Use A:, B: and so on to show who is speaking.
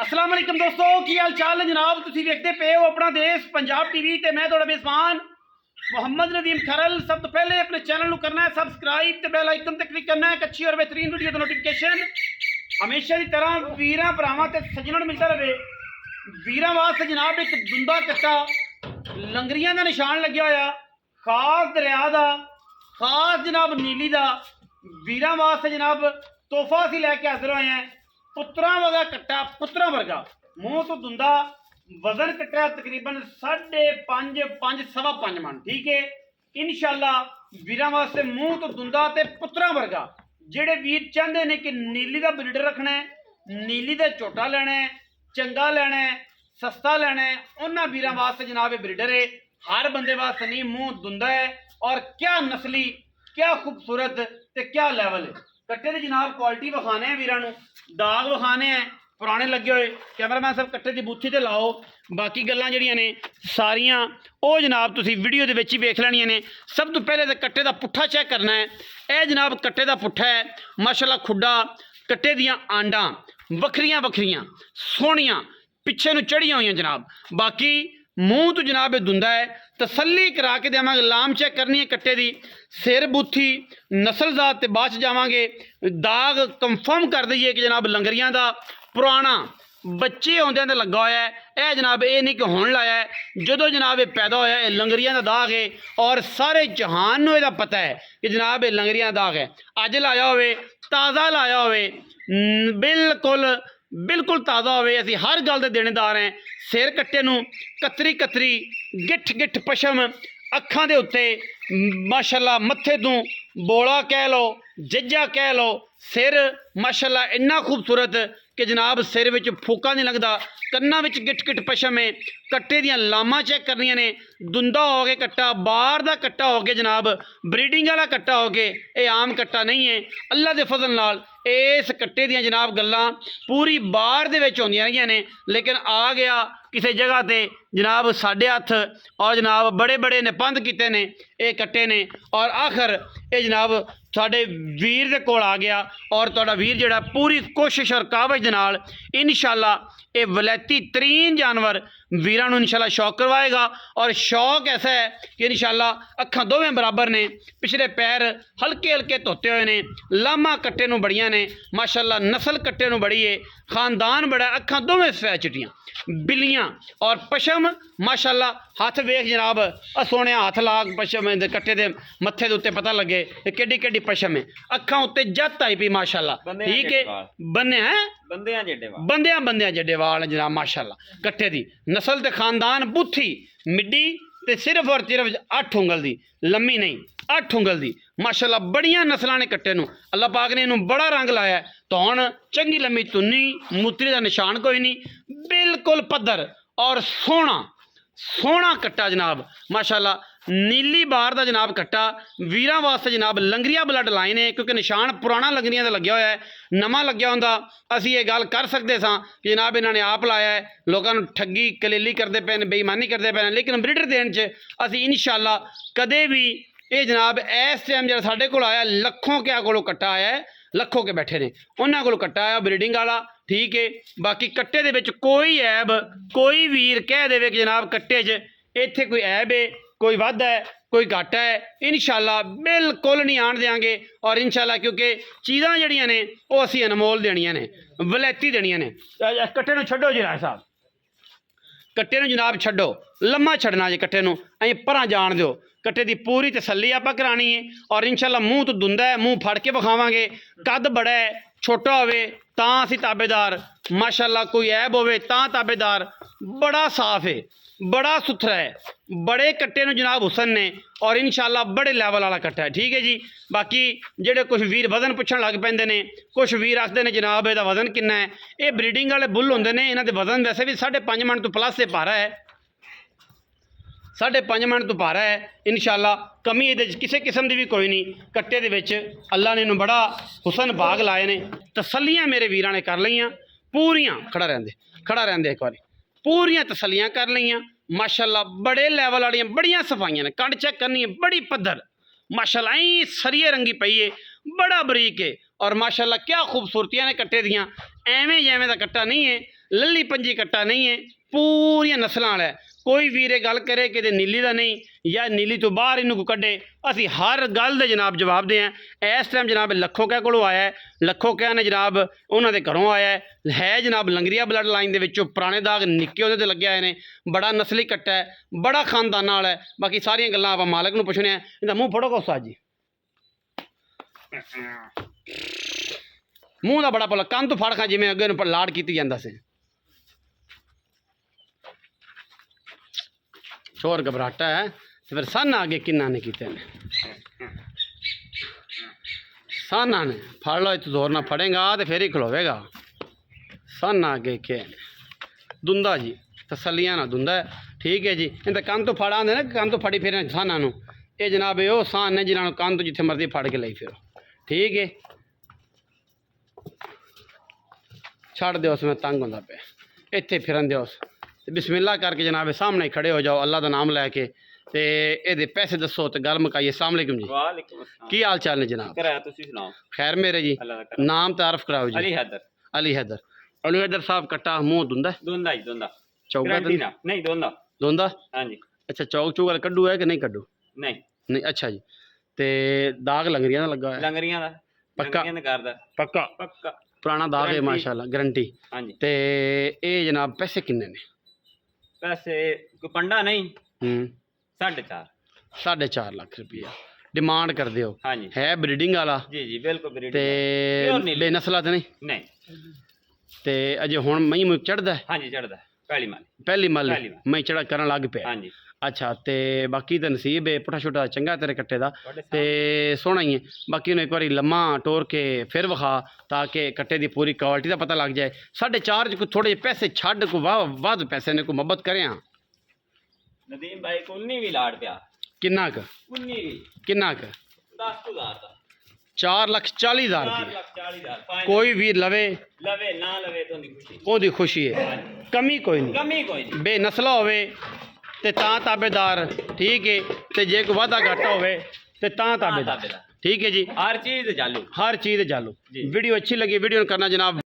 A: अस्सलाम वालेकुम दोस्तों, की हाल चाल है जनाब। तुसीं देखते पे हो अपना देश पंजाब टीवी ते मैं तुहाडा मेज़बान मोहम्मद नदीम खरल। सब तो पहले अपने चैनल को करना है सबसक्राइब ते बेल आइकन ते क्लिक करना है एक अच्छी और बेहतरीन वीडियो का नोटिफिकेशन हमेशा की तरह वीरां भरावां ते सज्जनां नूं मिलता रहे। वीरां वास्ते जनाब एक दुंदा कट्टा लंगरियां का निशान लग्या होया, खास दरिया का, खास जनाब नीली का वीरां वास्ते जनाब तोहफा असीं लैके हाजिर होए हैं। पुत्रा वर्गा कट्टा, पुत्रा वर्गा मूँह तो दुंदा, वजन कट्टा तकरीबन 5.5 सवा 5 मन। ठीक है, इंशाअल्लाह वीरां वास्ते मूँह तो दुंदा ते पुत्रा वर्गा। जेड़े वीर चाहते हैं कि नीली का ब्रीडर रखना है, नीली का झोटा लेना है, चंगा लेना है, सस्ता लेना है, उन्होंने वीरां वास्ते जनाब ब्रीडर है। हर बंदे वास्ते नहीं, मूँह दुंदा है और क्या नस्ली, क्या खूबसूरत ते क्या लैवल है। कट्टे की जनाब क्वालिटी विखाने हैं वीरां नूं, दाग विखाने हैं पुराने लगे हुए। कैमरामैन साहब कट्टे की बूथी ते लाओ, बाकी गल्लां जिहड़ियां ने सारियां ओ जनाब तुसीं वीडियो दे विच ही वेख लैणियां ने। सब तो पहले तो कट्टे का पुट्ठा चेक करना है। यह जनाब कट्टे का पुट्ठा है, माशाअल्लाह खुड्डा, कट्टे दियां आंडां वखरियां वखरियां सोहणियां पिछे नूं चढ़ियां होईयां जनाब। बाकी मूँह तो जनाब दुंदा है, तसल्ली करा के देवांगे। लाम चेक करनी है कट्टे की, सिर बूथी नस्लदार ते बाद जावांगे। दाग कंफर्म कर दईए कि जनाब लंगरियां दा पुराना बच्चे आउंदियां ते लगा होया है। यह जनाब ये नहीं कि हुण लाया है, जदों जनाब ये पैदा होया है लंगरियां दा दाग है और सारे जहान नूं इहदा पता है कि जनाब ये लंगरियां दा दाग है। अज लाया होवे, ताज़ा लाया होवे, बिल्कुल बिल्कुल ताज़ा होवे, असीं हर गल दे देनेदार हैं। सिर कट्टे नूं कतरी कतरी गिठ गिठ पशम, अखां दे उत्ते माशाअल्लाह मत्थे तों बोला कह लो, जज्जा कह लो, सिर माशाअल्लाह इन्ना खूबसूरत कि जनाब सिर विच फूका नहीं लगता। कन्नां विच गिठ गिठ पशम है। कट्टे दियां लामां चेक करनियां ने। दुंदा हो गया कट्टा, बाहर दा कट्टा हो गया जनाब, ब्रीडिंग वाला कट्टा हो गया, ये आम कट्टा नहीं है। अल्लाह दे फजल नाल इस कट्टे दियां जनाब गल्लां पूरी बाहर दे विच आउंदियां रहियां ने, लेकिन आ गया किसी जगह ते जनाब साढ़े हथ और जनाब बड़े बड़े ने बंद किते ने ये कट्टे ने, और आखिर ये जनाब साढ़े वीर दे कोल आ गया। और तुहाडा वीर जिहड़ा पूरी कोशिश और कावज दे नाल इंशाअल्लाह ये वलैती तरीन जानवर वीरां नूं इंशाअल्लाह शौक करवाएगा। और शौक ऐसा है कि इंशाअल्लाह अखां दोवें बराबर ने, पिछले पैर हल्के हल्के धोते हुए ने, लामा कट्टे नूं बड़ियां ने माशाअल्लाह, नस्ल कट्टे नूं बड़ी है, खानदान बड़ा, अखां दोवें सफेद चिट्टियां बिल्लियां और पशम माशाअल्लाह। हथ वेख जनाब, सोहणे हथ लाग पशम दे कट्टे दे मत्थे दे उत्ते पता लगे केडी केडी पशम है। अखां उत्ते जत आई पई माशाअल्लाह। ठीक है, बन्ने हैं बंदियां बंदियां जड्डे वाल जनाब माशाअल्लाह। कट्टे दी नस्ल ते खानदान बुथी मिड्डी ते सिर्फ और सिर्फ 8 उंगल दी, लम्मी नहीं 8 उंगल दी माशाअल्लाह। बड़ियां नस्लां ने कट्टे नूं, अल्लाह पाक ने इन्हूं बड़ा रंग लाया है। तो हुण चंगी लम्मी तुन्नी, मूत्री का निशान कोई नहीं, बिल्कुल पद्धर और सोहना सोहना कट्टा जनाब माशाअल्लाह। नीली बार का जनाब कट्टा वीरां वास्ते जनाब लंगरिया ब्लड लाइन है, क्योंकि निशान पुराना लंगरियां का लग्या होया है। नवा लग्या हुंदा असीं ये गल कर सकते सां कि जनाब इन्हां ने आप लाया है, लोगों को ठगी कलेली करते पे, बेईमानी करते पे, लेकिन ब्रीडर देने च असीं इंशाअल्लाह कदे भी ये जनाब इस टाइम जो साढ़े कोल आया लखों क्या कोलों कट्टा आया है, लखों के बैठे ने उन्होंने कोलों कट्टा आया ब्रीडिंग वाला। ठीक है, बाकी कट्टे दे विच कोई ऐब कोई वीर कह दे कि जनाब कट्टे च इत्थे कोई ऐब है, कोई वाधा है, कोई घाटा है, इंशाअल्लाह बिल्कुल नहीं आण देंगे। और इंशाअल्लाह क्योंकि चीज़ां जिहड़ियां ने वो असीं अनमोल देनियां ने, वलैती देनियां ने। कट्टे नूं छड्डो जी राय साहब, कट्टे नूं जनाब छड्डो, लम्मा छड्डना जी कट्टे नूं, असीं परां जाण दिओ। कट्टे की पूरी तसल्ली आपां करानी है और इंशाअल्लाह मूँह तो दुंदा है, मूँह फड़ के विखावांगे। कद बड़ा है, छोटा होवे तां असीं ताबेदार माशाअल्लाह, कोई ऐब होवे तां ताबेदार। बड़ा साफ है, बड़ा सुथरा है, बड़े कट्टे नूं जनाब हुसन ने और इंशाअल्लाह बड़े लैवल वाला कट्टा है। ठीक है जी, बाकी जेडे कुछ वीर वजन पुछण लग पैंदे ने, कुछ वीर आखदे ने जनाब इहदा वजन किन्ना है। ये ब्रीडिंग वाले बुल हुंदे ने, इन्हां दे वजन वैसे भी 5.5 मन तो प्लस से भारा है, 5.5 मन तो भारा है। इंशाअल्लाह कमी ये किसी किस्म की भी कोई नहीं। कट्टे दे विच अल्लाह ने इन्हूं बड़ा हुसन बाग लाए ने। तसल्लियां मेरे वीरां ने कर लईयां पूरियां, खड़ा रहंदे एक बारी पूरियां तसल्लियां कर लईयां माशाअल्लाह। बड़े लैवल वालियां बड़ियां सफाइयां ने, कंड चेक करनी है बड़ी पद्धर माशाअल्लाह, ऐ सरिये रंगी पई है, बड़ा बरीक है और माशाअल्लाह क्या खूबसूरतियां ने कट्टे दियां। एवें जैवें दा कट्टा नहीं है, ਲੱਲੀ ਪੰਜੀ ਕੱਟਾ ਨਹੀਂ ਹੈ, ਪੂਰੀਆਂ ਨਸਲਾਂ ਵਾਲਾ ਹੈ। ਕੋਈ ਵੀਰੇ ਗੱਲ ਕਰੇ ਕਿ ਨੀਲੀ ਦਾ ਨਹੀਂ ਜਾਂ ਨੀਲੀ ਤੋਂ ਬਾਹਰ ਇਹਨੂੰ ਕੋ ਕੱਢੇ, ਅਸੀਂ ਹਰ ਗੱਲ ਦੇ ਜਨਾਬ ਜਵਾਬ ਦੇ ਹਾਂ। ਇਸ ਟਾਈਮ ਜਨਾਬ ਲੱਖੋ ਕਹਿ ਕੋਲੋਂ ਆਇਆ ਹੈ। ਲੱਖੋ ਕਹਿ ਨੇ ਜਨਾਬ ਉਹਨਾਂ ਦੇ ਘਰੋਂ ਆਇਆ ਹੈ ਜਨਾਬ ਲੰਗਰੀਆ ਬਲੱਡ ਲਾਈਨ ਦੇ ਵਿੱਚੋਂ, ਪੁਰਾਣੇ ਦਾਗ ਨਿੱਕੇ ਉਹਦੇ ਤੇ ਲੱਗੇ ਆਏ ਨੇ। ਬੜਾ ਨਸਲੀ ਕੱਟਾ ਹੈ, ਬੜਾ ਖਾਨਦਾਨਾਂ ਵਾਲਾ ਹੈ। ਬਾਕੀ ਸਾਰੀਆਂ ਗੱਲਾਂ ਆਪਾਂ ਮਾਲਕ ਨੂੰ ਪੁੱਛਣੇ ਆ। ਇਹਦਾ ਮੂੰਹ ਫੜੋ ਕੋ ਸਾਜੀ, ਮੂੰਹ ਦਾ ਬੜਾ ਭਲਾ, ਕੰਨ ਤੋਂ ਫੜ ਖਾਂ ਜਿਵੇਂ ਅੱਗੇ ਨੂੰ ਲਾੜ ਕੀਤੀ ਜਾਂਦਾ ਸੀ। शोर घबराटा है तो फिर सन आगे किन्ना ने किते ने, सन ने फड़ लो, इतने जोर ना फड़ेगा तो फिर ही खलोवेगा। सन आगे के दुंदा जी तसलियां ना दुंदा है, ठीक है जी। इनका कंन तो फड़ा आते ना, कंन तो फड़ी फिर साना नू, ये जनाब वो सान ने जिन्होंने कंन तो जिथे मर्जी फड़ के लाई फिर, ठीक है। छड़ दो मैं तंग होंदा पे, इत्थे फिरन दो बिस्मिल्लाह करके जनाब सामने खड़े हो जाओ अल्लाह का नाम लैके ते एदे पैसे दसो तो गल मुकाइए। अस्सलाम वालेकुम जी,
B: वालेकुम अस्सलाम।
A: की हाल चाल ने जनाब?
B: तुसी सुनाओ।
A: खैर मेरे जी,
B: अल्लाह दा करम।
A: नाम तारफ कराओ जी।
B: अली हैदर।
A: अली हैदर। अली हैदर साहब कट्टा मुंह धुंदा
B: दोंदा जी दोंदा।
A: चौका
B: गारंटी ना नहीं दोंदा।
A: धुंदा?
B: हां जी।
A: अच्छा चौक चूक वाला कड्डू है कि नहीं कड्डू?
B: नहीं
A: नहीं। अच्छा जी, ते दाग लंगरियां दा लगा है?
B: लंगरियां दा
A: पक्का?
B: लंगरियां दा करदा
A: पक्का
B: पक्का
A: पुराना दाग है
B: गारंटी।
A: माशाल्लाह, गारंटी।
B: हां जी।
A: ते ए जनाब पैसे किन्ने ने?
B: पैसे कोई पंडा नहीं 4.5
A: 4.5 लाख रुपया डिमांड कर दियो।
B: हां जी।
A: है ब्रीडिंग वाला?
B: जी जी बिल्कुल ब्रीडिंग
A: ते
B: प्योर नीली।
A: बेनस्ला तो नहीं?
B: नहीं
A: ते अजे हुण मई मुई चढ़दा है?
B: हां जी चढ़दा पहली माली।
A: पहली
B: पहली
A: माली
B: माली।
A: मई चढ़ा करन लग पे।
B: हां जी।
A: अच्छा ते बाकी तो नसीब है, पुठा छुटा चंगा तेरे कट्टे दा
B: ਤੁਹਾਡੇ
A: ते सोहना ही है। बाकी ने एक बारी लम्मा टोर के फिर विखा ताकि कट्टे की पूरी क्वालिटी का पता लग जाए। 4.5 को थोड़े पैसे छड़ को वाह पैसे ने को मोहब्बत करें।
B: नदीम भाई को 19 भी लाड़ पिया।
A: किन्ना क?
B: 19 भी
A: किन्ना क?
B: 10,000 दा
A: 4,40,000 रुपया।
B: 4,40,000 फाइनल।
A: कोई भी लवे
B: लवे ना लवे तो दी खुशी।
A: ओदी खुशी है, कमी कोई नहीं।
B: कमी कोई नहीं।
A: बेनस्ला होवे ते तां ताबेदार, ठीक है। ते जे कोई वादा घाटा होवे ते तां ताबेदार, ठीक है जी।
B: हर चीज चालू।
A: हर चीज़ चालू।
B: जी।
A: वीडियो अच्छी लगी वीडियो करना जनाब।